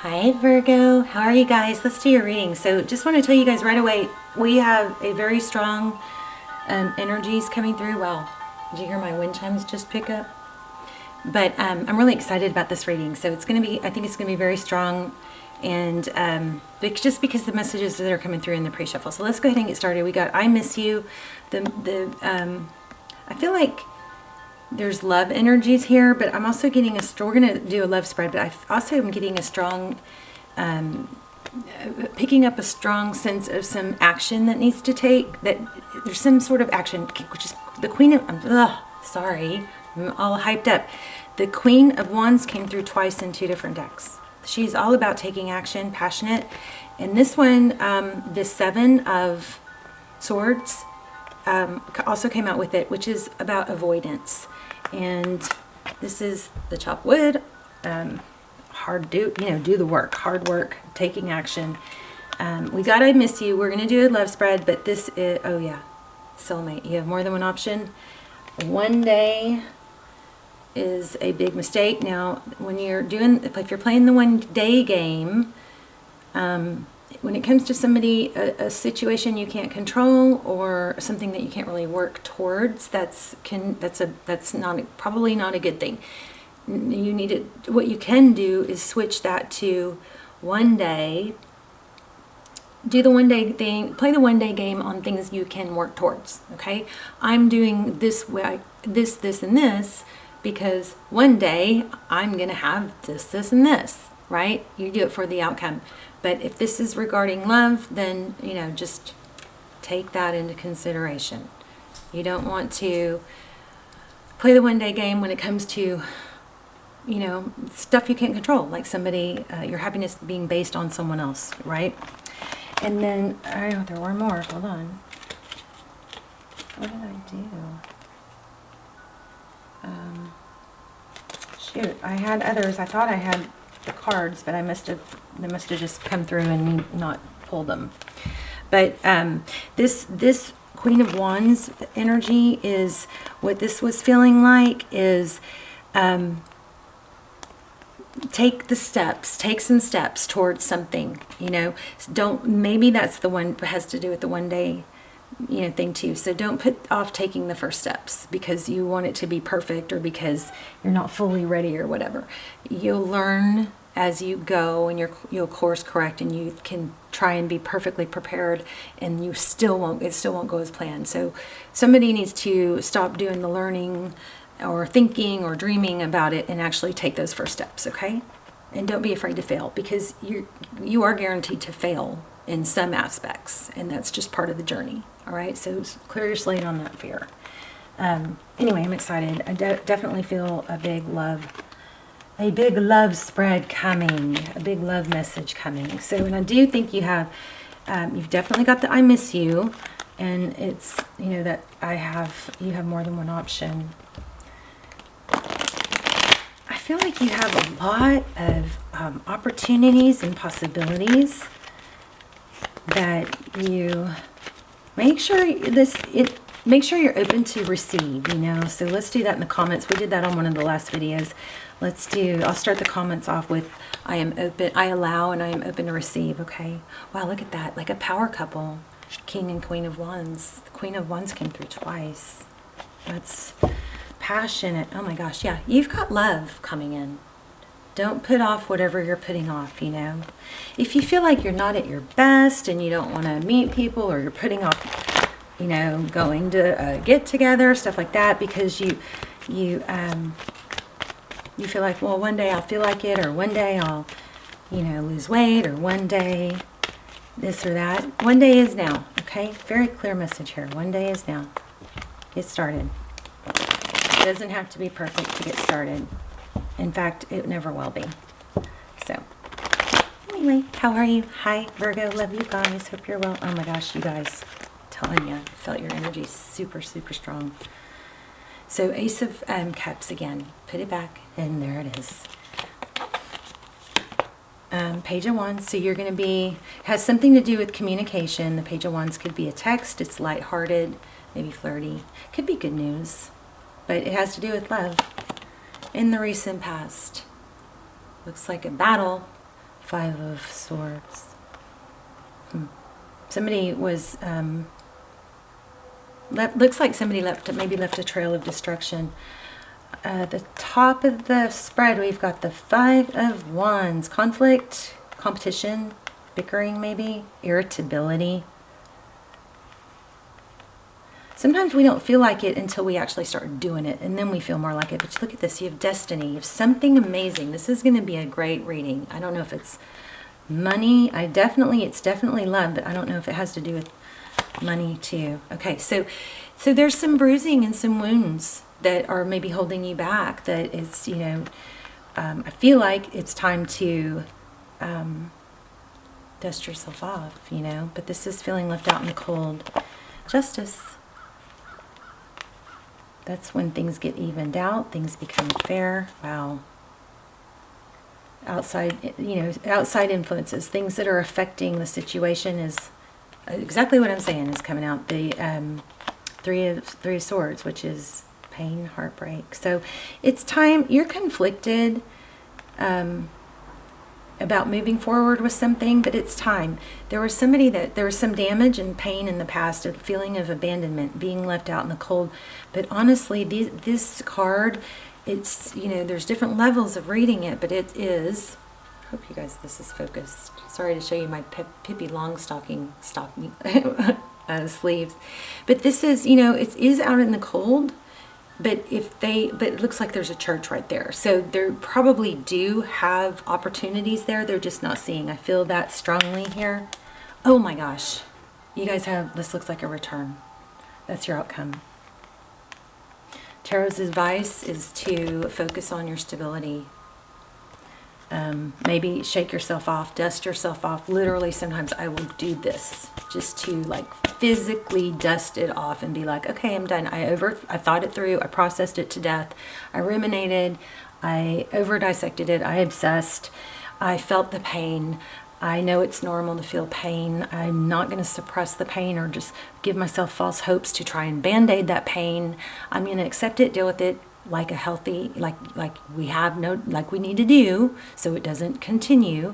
Hi Virgo, how are you guys? Let's do your reading. So just want to tell you guys right away, we have a very strong energies coming through. Wow, did you hear my wind chimes just pick up? But I'm really excited about this reading. So it's going to be, I think it's going to be very strong, and just because the messages that are coming through in the pre-shuffle. So let's go ahead and get started. We got I miss you. I feel like there's love energies here, but I'm also getting we're going to do a love spread, but I also am getting a strong, picking up a strong sense of some action that needs to take, that there's some sort of action, which is the Queen of, sorry, I'm all hyped up. The Queen of Wands came through twice in two different decks. She's all about taking action, passionate. And this one, the Seven of Swords, also came out with it, which is about avoidance. And this is the chop wood, do the work, hard work, taking action. We got I miss you. We're going to do a love spread, but this is, oh yeah, soulmate. You have more than one option. One day is a big mistake. Now, when you're doing, if you're playing the one day game, when it comes to somebody, a situation you can't control or something that you can't really work towards, that's probably not a good thing. You need to, what you can do is switch that to one day. Do the one day thing, play the one day game on things you can work towards. Okay, I'm doing this way, this, and this, because one day I'm gonna have this, and this. Right? You do it for the outcome. But if this is regarding love, then, just take that into consideration. You don't want to play the one day game when it comes to, stuff you can't control, like somebody, your happiness being based on someone else, right? And then, there were more. Hold on. What did I do? Shoot, I had others. I thought I had the cards, but they must have just come through and me not pull them. But this Queen of Wands energy is what this was feeling like is take some steps towards something. Maybe that's the one that has to do with the one day thing too. So don't put off taking the first steps because you want it to be perfect or because you're not fully ready or whatever. You'll learn as you go and you'll course correct, and you can try and be perfectly prepared, and it still won't go as planned. So somebody needs to stop doing the learning or thinking or dreaming about it and actually take those first steps, okay? And don't be afraid to fail, because you are guaranteed to fail in some aspects, and that's just part of the journey. All right, so clear your slate on that fear. Anyway, I'm excited. I definitely feel a big love spread coming, a big love message coming. So, and I do think you have, you've definitely got the I miss you, and it's, that you have more than one option. I feel like you have a lot of opportunities and possibilities that you make sure you're open to receive, So let's do that in the comments. We did that on one of the last videos. I'll start the comments off with I am open, I allow, and I am open to receive, okay? Wow, look at that, like a power couple, King and Queen of Wands. The Queen of Wands came through twice. That's passionate. Oh my gosh, yeah, you've got love coming in. Don't put off whatever you're putting off, If you feel like you're not at your best and you don't want to meet people, or you're putting off, going to get together, stuff like that, because you feel like, well, one day I'll feel like it, or one day I'll, lose weight, or one day this or that. One day is now, okay? Very clear message here. One day is now. Get started. It doesn't have to be perfect to get started. In fact, it never will be. So, anyway, how are you? Hi, Virgo. Love you guys. Hope you're well. Oh my gosh, you guys. I'm telling you, felt your energy super, super strong. So, Ace of Cups again. Put it back, and there it is. Page of Wands. So you're going to has something to do with communication. The Page of Wands could be a text. It's lighthearted, maybe flirty. Could be good news, but it has to do with love. In the recent past, looks like a battle Five of Swords. Somebody was, looks like somebody maybe left a trail of destruction. The top of the spread, we've got the Five of Wands. Conflict, competition, bickering maybe, irritability. Sometimes we don't feel like it until we actually start doing it, and then we feel more like it. But look at this, you have destiny, you have something amazing. This is going to be a great reading. I don't know if it's money. It's definitely love, but I don't know if it has to do with money too. Okay, so there's some bruising and some wounds that are maybe holding you back. That is, you know, I feel like it's time to dust yourself off, you know. But this is feeling left out in the cold. Justice. That's when things get evened out, things become fair. Wow. Outside, you know, outside influences, things that are affecting the situation is exactly what I'm saying is coming out. The three of Swords, which is pain, heartbreak. So it's time. You're conflicted about moving forward with something, but it's time. There was some damage and pain in the past, a feeling of abandonment, being left out in the cold. But honestly, this card, it's, you know, there's different levels of reading it, but it is, I hope you guys, this is focused. Sorry to show you my Pippi Longstocking sleeves. But this is, you know, it is out in the cold, but it looks like there's a church right there. So they probably do have opportunities there. They're just not seeing. I feel that strongly here. Oh my gosh. You guys have, this looks like a return. That's your outcome. Tarot's advice is to focus on your stability. Maybe shake yourself off, dust yourself off. Literally, sometimes I will do this just to like physically dust it off and be like, okay, I'm done. I thought it through. I processed it to death. I ruminated. I over dissected it. I obsessed. I felt the pain. I know it's normal to feel pain. I'm not going to suppress the pain or just give myself false hopes to try and band-aid that pain. I'm going to accept it, deal with it like a healthy, like we need to do so it doesn't continue.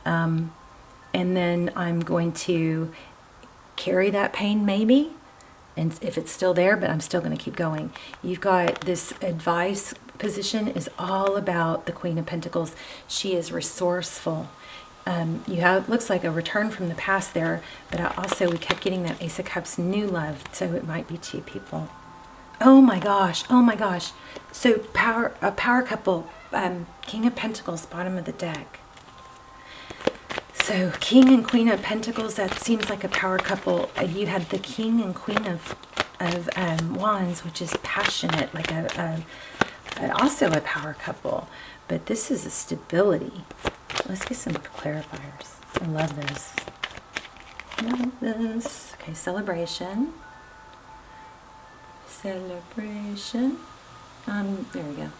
And then I'm going to carry that pain maybe, and if it's still there, but I'm still going to keep going. You've got this advice position is all about the Queen of Pentacles. She is resourceful. You have, looks like a return from the past there, but we kept getting that Ace of Cups, new love, so it might be two people. Oh my gosh, oh my gosh. So a power couple, King of Pentacles, bottom of the deck. So King and Queen of Pentacles, that seems like a power couple. You had the King and Queen of Wands, which is passionate, like also a power couple. But this is a stability. Let's get some clarifiers. I love this. Love this. Okay, celebration. Celebration. There we go.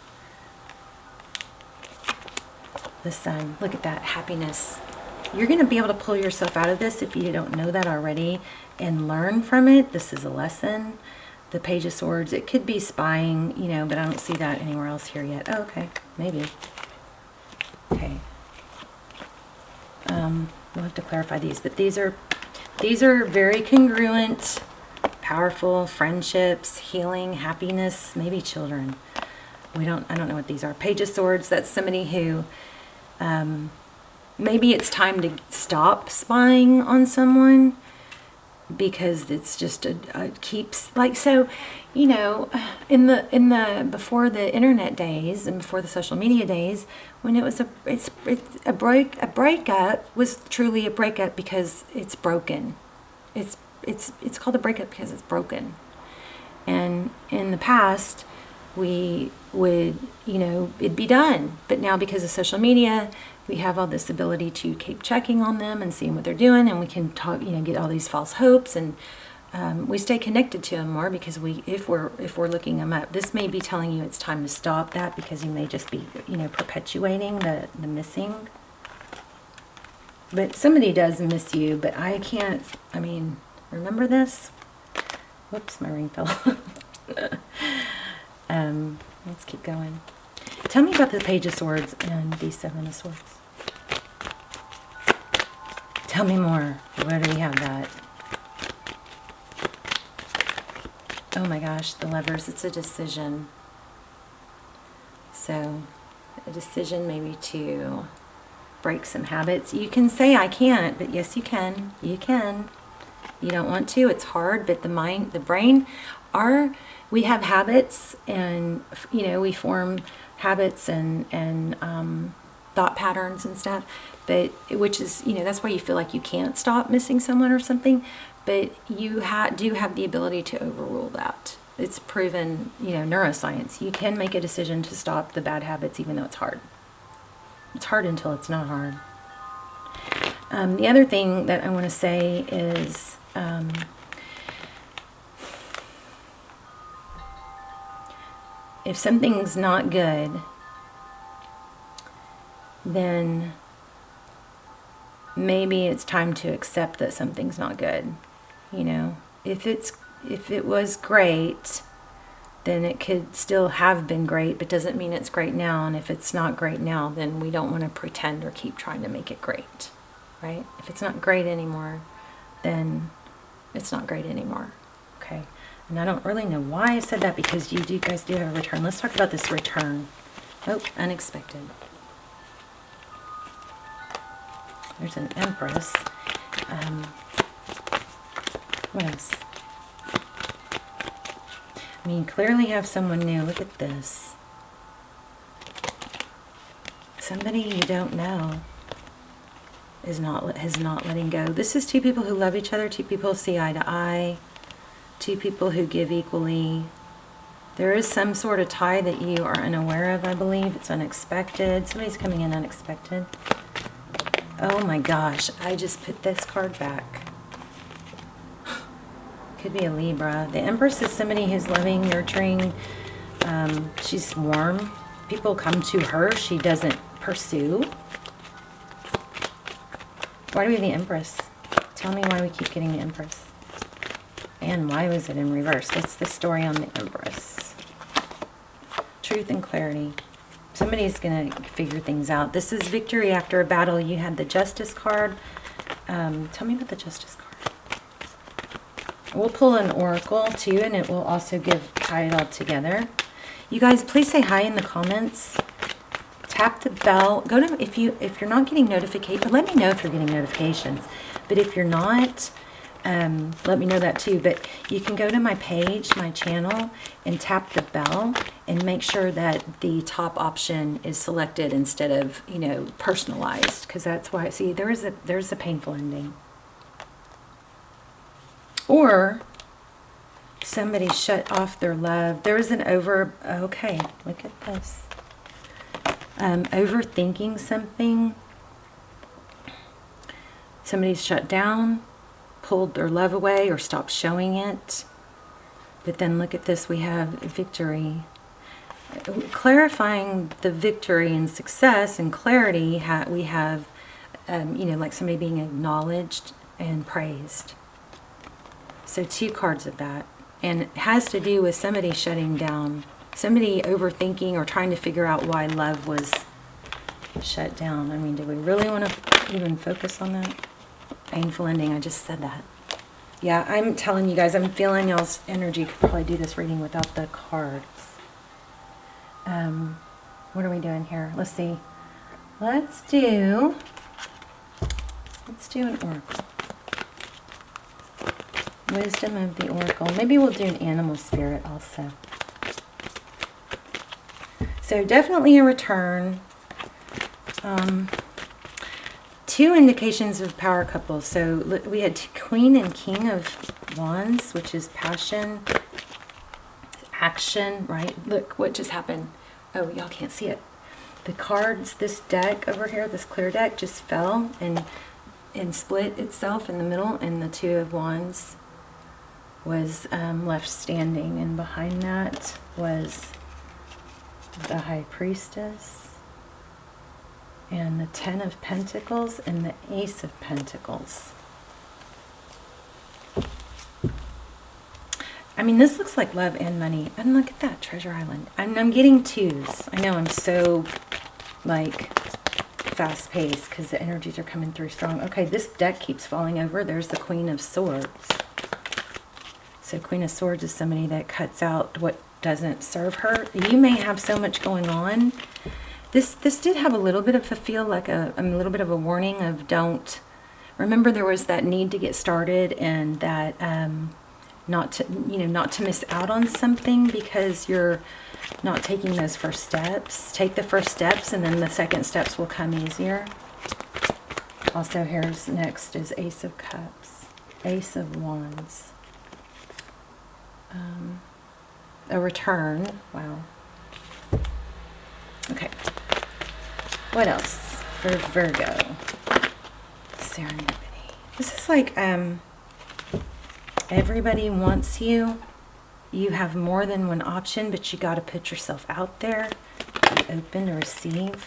The Sun. Look at that. Happiness. You're going to be able to pull yourself out of this if you don't know that already and learn from it. This is a lesson. The Page of Swords. It could be spying, you know, but I don't see that anywhere else here yet. Oh, okay. Maybe. Okay. We'll have to clarify these, but these are very congruent, powerful friendships, healing, happiness, maybe children. I don't know what these are. Page of Swords, that's somebody who maybe it's time to stop spying on someone because it's just it keeps like, so, you know, in the before the internet days and before the social media days, when it was a breakup was truly a breakup because it's broken. It's called a breakup because it's broken. And in the past, we would, you know, it'd be done. But now because of social media, we have all this ability to keep checking on them and seeing what they're doing, and we can talk, you know, get all these false hopes, and we stay connected to them more because if we're looking them up. This may be telling you it's time to stop that because you may just be, you know, perpetuating the missing. But somebody does miss you, but I can't, I mean, remember this? Whoops, my ring fell off. Let's keep going. Tell me about the Page of Swords and the Seven of Swords. Tell me more. Where do we have that? Oh my gosh, the Lovers, it's a decision. So, a decision maybe to break some habits. You can say I can't, but yes you can. You can. You don't want to, it's hard, but the mind, the brain, we have habits, and you know, we form habits and thought patterns and stuff, but which is, you know, that's why you feel like you can't stop missing someone or something, but you do have the ability to overrule that. It's proven, you know, neuroscience. You can make a decision to stop the bad habits even though it's hard. It's hard until it's not hard. The other thing that I want to say is if something's not good, then maybe it's time to accept that something's not good. You know, if it was great, then it could still have been great, but doesn't mean it's great now. And if it's not great now, then we don't want to pretend or keep trying to make it great, right? If it's not great anymore, then it's not great anymore. Okay. And I don't really know why I said that, because you guys do have a return. Let's talk about this return. Oh, unexpected. There's an Empress. What else? I mean, clearly have someone new. Look at this. Somebody you don't know is not letting go. This is two people who love each other, two people who see eye to eye, two people who give equally. There is some sort of tie that you are unaware of, I believe. It's unexpected. Somebody's coming in unexpected. Oh my gosh, I just put this card back. Could be a Libra. The Empress is somebody who's loving, nurturing. She's warm. People come to her. She doesn't pursue. Why do we have the Empress? Tell me why we keep getting the Empress. And why was it in reverse? What's the story on the Empress? Truth and clarity. Somebody's going to figure things out. This is victory after a battle. You had the Justice card. Tell me about the Justice card. We'll pull an oracle too, and it will also tie it all together. You guys, please say hi in the comments. Tap the bell. Go to if you're not getting notifications. Let me know if you're getting notifications. But if you're not, let me know that too. But you can go to my page, my channel, and tap the bell, and make sure that the top option is selected instead of, you know, personalized, because that's why. See, there's a painful ending. Or somebody shut off their love. There was an okay, look at this. Overthinking something. Somebody's shut down, pulled their love away, or stopped showing it. But then look at this, we have victory. Clarifying the victory and success and clarity, we have, you know, like somebody being acknowledged and praised. So two cards of that. And it has to do with somebody shutting down, somebody overthinking or trying to figure out why love was shut down. I mean, do we really want to even focus on that? Painful ending, I just said that. Yeah, I'm telling you guys, I'm feeling y'all's energy. Could probably do this reading without the cards. What are we doing here? Let's see. Let's do an oracle. Wisdom of the oracle. Maybe we'll do an animal spirit also. So definitely a return. Two indications of power couples. So we had Queen and King of Wands, which is passion, action, right? Look what just happened. Oh, y'all can't see it. The cards, this deck over here, this clear deck, just fell and split itself in the middle, and the Two of Wands was left standing, and behind that was the High Priestess, and the Ten of Pentacles, and the Ace of Pentacles. I mean, this looks like love and money. And look at that, Treasure Island. I'm getting twos. I know I'm so, like, fast pace because the energies are coming through strong. Okay, this deck keeps falling over. There's the Queen of Swords. So Queen of Swords is somebody that cuts out what doesn't serve her. You may have so much going on. This did have a little bit of a feel like a little bit of a warning of don't. Remember, there was that need to get started and that not to miss out on something because you're not taking those first steps. Take the first steps and then the second steps will come easier. Also, here's next is Ace of Cups, Ace of Wands. A return. Wow. Okay. What else for Virgo? Serendipity. This is like everybody wants you. You have more than one option, but you got to put yourself out there. Be open to receive.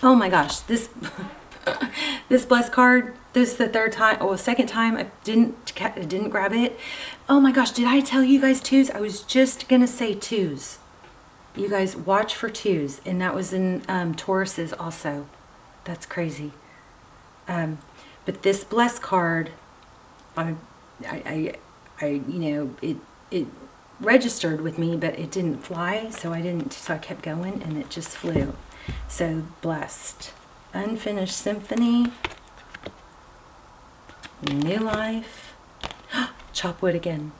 Oh my gosh, this this blessed card. This is the third time, or second time I didn't grab it. Oh my gosh, did I tell you guys twos? I was just gonna say twos. You guys watch for twos, and that was in Tauruses also. That's crazy. But this blessed card, it registered with me, but it didn't fly, so I kept going, and it just flew. So blessed, unfinished symphony, new life. Chop wood again.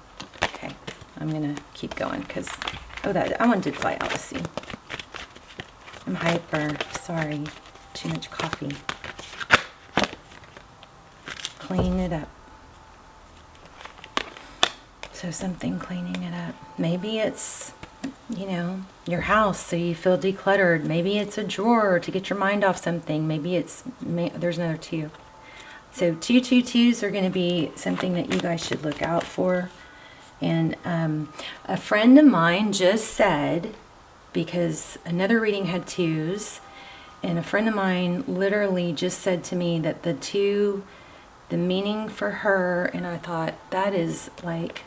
Okay, I'm gonna keep going because that one did fly out. Let's see. I'm hyper. Sorry, too much coffee. Clean it up. So something cleaning it up. Maybe it's, your house so you feel decluttered. Maybe it's a drawer to get your mind off something. Maybe there's another two. So 222s are going to be something that you guys should look out for. And a friend of mine just said, because another reading had twos, and a friend of mine literally just said to me that the meaning for her, and I thought that is like,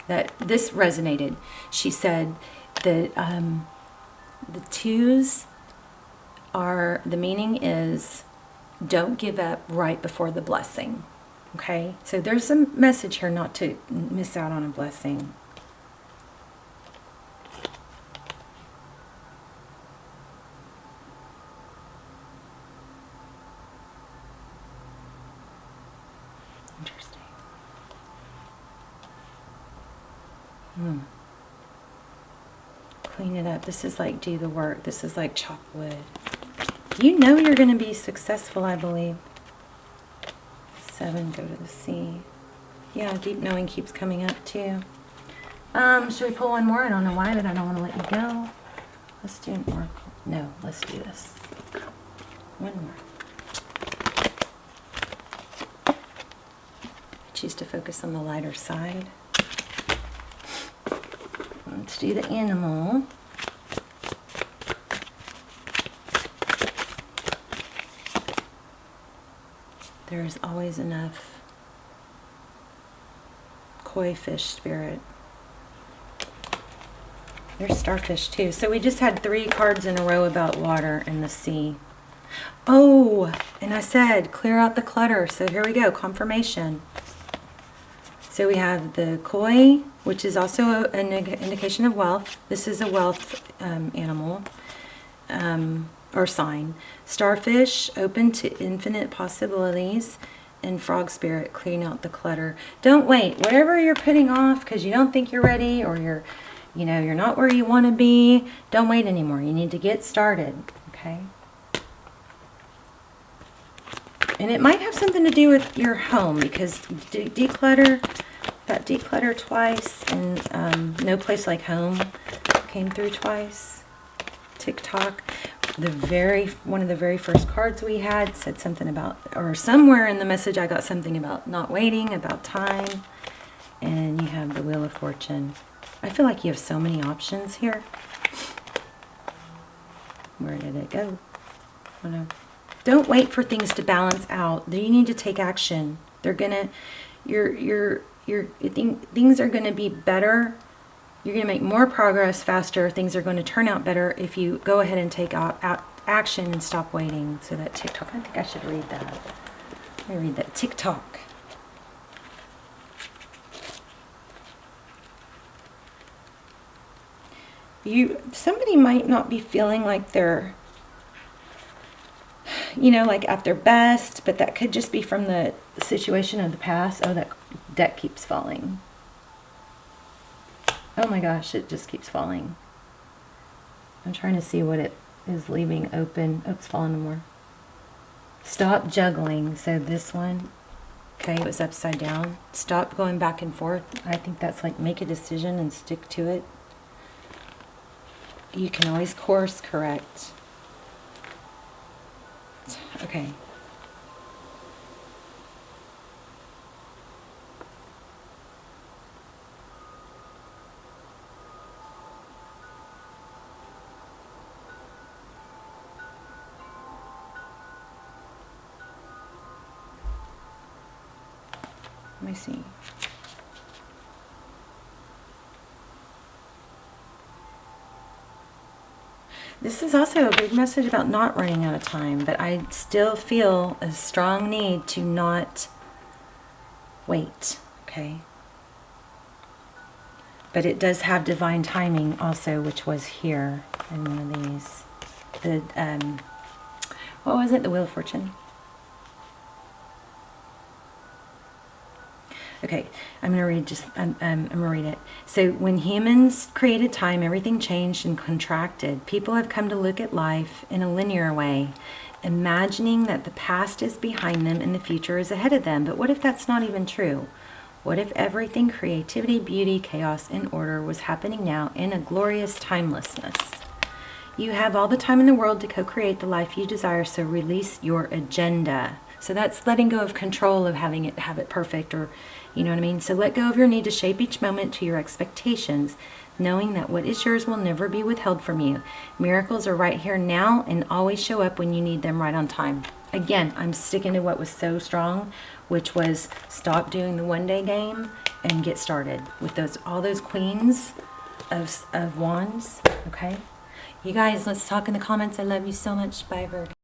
that this resonated. She said that the twos are, the meaning is don't give up right before the blessing. Okay, so there's a message here not to miss out on a blessing. Interesting. Clean it up. This is like do the work. This is like chop wood. You know you're going to be successful, I believe. 7, go to the sea. Yeah, deep knowing keeps coming up too. Should we pull one more? I don't know why, but I don't want to let you go. Let's do an oracle. No, let's do this. One more. I choose to focus on the lighter side. Let's do the animal. There is always enough. Koi fish spirit. There's starfish too. So we just had 3 cards in a row about water and the sea. Oh, and I said clear out the clutter. So here we go, confirmation. So we have the koi, which is also an indication of wealth. This is a wealth animal. Or sign. Starfish, open to infinite possibilities, and frog spirit, clean out the clutter. Don't wait. Whatever you're putting off because you don't think you're ready, or you're not where you want to be, don't wait anymore. You need to get started, okay? And it might have something to do with your home because declutter, that declutter twice, and no place like home came through twice. TikTok. One of the very first cards we had said something about, or somewhere in the message I got something about not waiting, about time. And you have the Wheel of Fortune. I feel like you have so many options here. Where did it go? Oh no. Don't wait for things to balance out. You need to take action. They're gonna, things are gonna be better. You're going to make more progress faster. Things are going to turn out better if you go ahead and take action and stop waiting. So that TikTok, I think I should read that. Let me read that TikTok. Somebody might not be feeling like they're, you know, like at their best, but that could just be from the situation of the past. Oh, that deck keeps falling. Oh my gosh, it just keeps falling. I'm trying to see what it is leaving open. Oh, it's falling no more. Stop juggling. So this one, okay, it was upside down. Stop going back and forth. I think that's like make a decision and stick to it. You can always course correct. Okay. Let me see. This is also a big message about not running out of time, but I still feel a strong need to not wait, okay? But it does have divine timing also, which was here in one of these. The, what was it? The Wheel of Fortune? Okay, I'm gonna read I'm gonna read it. So when humans created time, everything changed and contracted. People have come to look at life in a linear way, imagining that the past is behind them and the future is ahead of them. But what if that's not even true? What if everything, creativity, beauty, chaos, and order was happening now in a glorious timelessness? You have all the time in the world to co-create the life you desire, so release your agenda. So that's letting go of control of having it have it perfect, or you know what I mean? So let go of your need to shape each moment to your expectations, knowing that what is yours will never be withheld from you. Miracles are right here now and always show up when you need them, right on time. Again, I'm sticking to what was so strong, which was stop doing the one-day game and get started with all those queens of wands, okay? You guys, let's talk in the comments. I love you so much. Bye, Virgo.